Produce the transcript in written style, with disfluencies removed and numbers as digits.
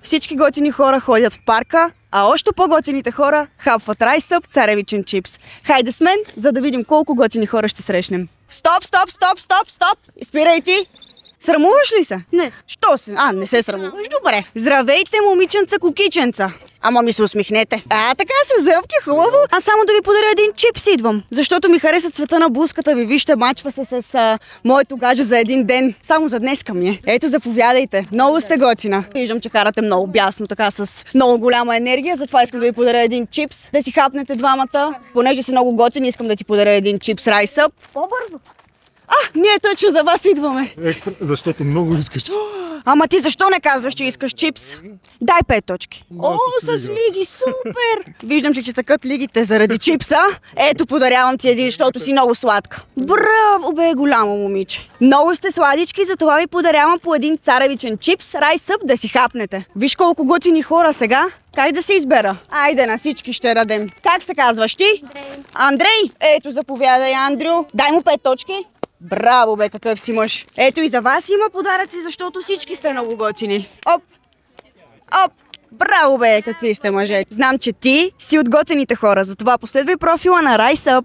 Всички готини хора ходят в парка, а още по-готините хора хапват райсъп, царевичен чипс. Хайде с мен, за да видим колко готини хора ще срещнем. Стоп, стоп, стоп, стоп, стоп! Спирай ти! Срамуваш ли се? Не. Що се? Не се срамуваш? Добре. Здравейте, момиченца, кукиченца. Ама ми се усмихнете. Така са зъбки, хубаво. Аз само да ви подаря един чипс идвам. Защото ми хареса цвета на блузката ви. Вижте, мачва се с моето гадже за един ден. Само за днеска ми е. Ето, заповядайте. Много сте готина. Виждам, че карате много бясно, така с много голяма енергия. Затова искам да ви подаря един чипс. Да си хапнете двамата. Понеже са много готини, искам да ти подаря един чипс райсъп. По-бързо. Ние точно за вас идваме. Екстра, защото много искаш. Ама ти защо не казваш, че искаш чипс? Дай 5 точки. С лиги, супер! Виждам, че такът лигите заради чипса. Ето, подарявам ти един, защото си много сладка. Браво, бе, голямо момиче. Много сте сладички, затова ви подарявам по един царевичен чипс, райсъп да си хапнете. Виж колко готини хора сега. Как да се избера? Айде, на всички ще дадем. Как се казваш ти? Андрей. Ето, заповядай, Андрю. Дай му 5 точки. Браво, бе, какъв си мъж. Ето и за вас има подаръци, защото всички сте много готини. Оп! Оп! Браво, бе, какви сте мъже. Знам, че ти си от готените хора, затова последвай профила на райсъп.